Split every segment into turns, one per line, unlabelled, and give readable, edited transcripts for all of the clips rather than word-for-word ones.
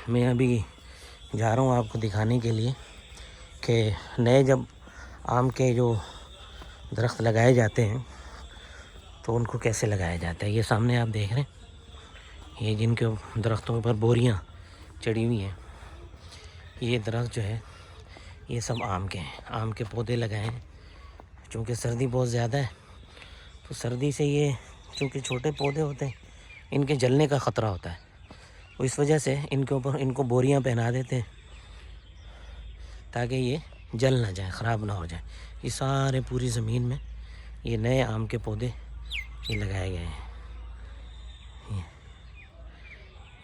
میں ابھی جا رہا ہوں آپ کو دکھانے کے لیے کہ نئے جب آم کے جو درخت لگائے جاتے ہیں تو ان کو کیسے لگایا جاتا ہے۔ یہ سامنے آپ دیکھ رہے ہیں، یہ جن کے درختوں پر بوریاں چڑھی ہوئی ہیں، یہ درخت جو ہے یہ سب آم کے ہیں، آم کے پودے لگائے ہیں۔ چونکہ سردی بہت زیادہ ہے تو سردی سے یہ چونکہ چھوٹے پودے ہوتے ہیں ان کے جلنے کا خطرہ ہوتا ہے، تو اس وجہ سے ان کے اوپر ان کو بوریاں پہنا دیتے ہیں تاکہ یہ جل نہ جائیں، خراب نہ ہو جائیں۔ یہ سارے پوری زمین میں یہ نئے آم کے پودے یہ لگائے گئے ہیں۔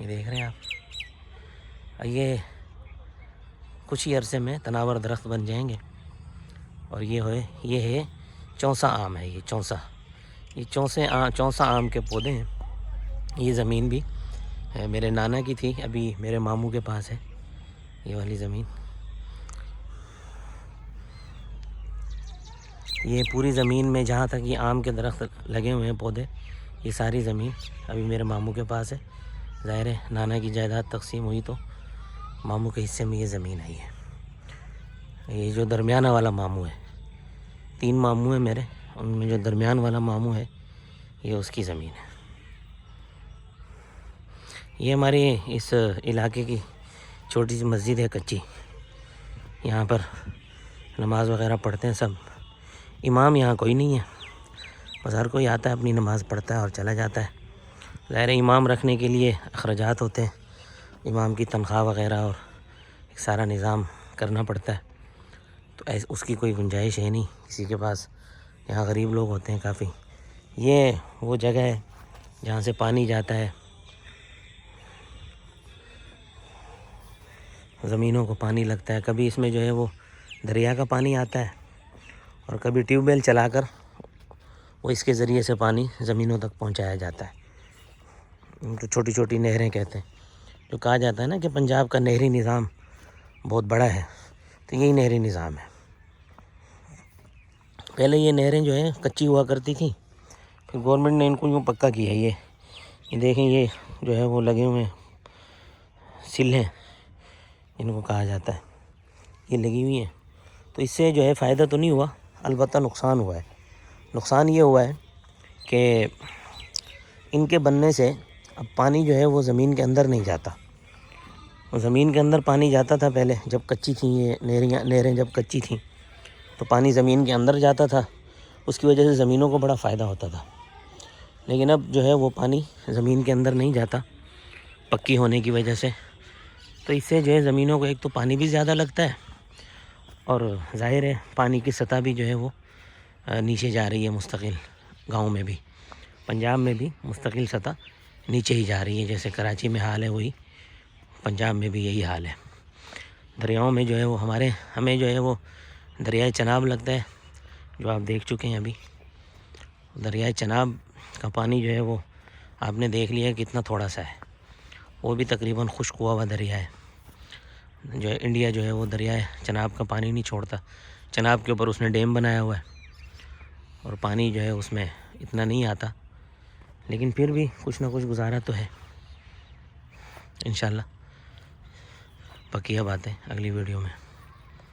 یہ دیکھ رہے ہیں آپ، یہ کچھ ہی عرصے میں تناور درخت بن جائیں گے۔ اور یہ ہے چونسا آم ہے، یہ چونسا آم کے پودے ہیں۔ یہ زمین بھی میرے نانا کی تھی، ابھی میرے ماموں کے پاس ہے یہ والی زمین۔ یہ پوری زمین میں جہاں تک یہ آم کے درخت لگے ہوئے ہیں پودے، یہ ساری زمین ابھی میرے ماموں کے پاس ہے۔ ظاہر ہے نانا کی جائیداد تقسیم ہوئی تو ماموں کے حصے میں یہ زمین آئی ہے۔ یہ جو درمیانہ والا ماموں ہے، 3 ماموں ہیں میرے، ان میں جو درمیان والا ماموں ہے یہ اس کی زمین ہے۔ یہ ہمارے اس علاقے کی چھوٹی سی مسجد ہے کچی، یہاں پر نماز وغیرہ پڑھتے ہیں سب۔ امام یہاں کوئی نہیں ہے، بس ہر کوئی آتا ہے اپنی نماز پڑھتا ہے اور چلا جاتا ہے۔ ظاہر امام رکھنے کے لیے اخراجات ہوتے ہیں، امام کی تنخواہ وغیرہ اور ایک سارا نظام کرنا پڑتا ہے، تو اس کی کوئی گنجائش ہے نہیں کسی کے پاس۔ یہاں غریب لوگ ہوتے ہیں کافی۔ یہ وہ جگہ ہے جہاں سے پانی جاتا ہے، زمینوں کو پانی لگتا ہے۔ کبھی اس میں جو ہے وہ دریا کا پانی آتا ہے اور کبھی ٹیوب ویل چلا کر وہ اس کے ذریعے سے پانی زمینوں تک پہنچایا جاتا ہے۔ ان کو چھوٹی چھوٹی نہریں کہتے ہیں، جو کہا جاتا ہے نا کہ پنجاب کا نہری نظام بہت بڑا ہے، تو یہی نہری نظام ہے۔ پہلے یہ نہریں جو ہیں کچی ہوا کرتی تھیں، پھر گورنمنٹ نے ان کو یوں پکا کیا۔ یہ دیکھیں، یہ جو ہے وہ لگے ہوئے سل ہیں ان کو کہا جاتا ہے، یہ لگی ہوئی ہیں۔ تو اس سے جو ہے فائدہ تو نہیں ہوا، البتہ نقصان ہوا ہے۔ نقصان یہ ہوا ہے کہ ان کے بننے سے اب پانی جو ہے وہ زمین کے اندر نہیں جاتا۔ زمین کے اندر پانی جاتا تھا پہلے جب کچی تھیں یہ نہریں جب کچی تھیں تو پانی زمین کے اندر جاتا تھا، اس کی وجہ سے زمینوں کو بڑا فائدہ ہوتا تھا۔ لیکن اب جو ہے وہ پانی زمین کے اندر نہیں جاتا پکی ہونے کی وجہ سے، تو اس سے جو ہے زمینوں کو ایک تو پانی بھی زیادہ لگتا ہے، اور ظاہر ہے پانی کی سطح بھی جو ہے وہ نیچے جا رہی ہے مستقل۔ گاؤں میں بھی، پنجاب میں بھی مستقل سطح نیچے ہی جا رہی ہے، جیسے کراچی میں حال ہے وہی پنجاب میں بھی یہی حال ہے۔ دریاؤں میں جو ہے وہ ہمیں جو ہے وہ دریائے چناب لگتا ہے، جو آپ دیکھ چکے ہیں ابھی۔ دریائے چناب کا پانی جو ہے وہ آپ نے دیکھ لیا کتنا تھوڑا سا ہے، وہ بھی تقریباً خشک ہوا ہوا دریا ہے۔ جو ہے انڈیا جو ہے وہ دریائے چناب کا پانی نہیں چھوڑتا، چناب کے اوپر اس نے ڈیم بنایا ہوا ہے اور پانی جو ہے اس میں اتنا نہیں آتا، لیکن پھر بھی کچھ نہ کچھ گزارا تو ہے۔ انشاءاللہ بقیہ باتیں اگلی ویڈیو میں۔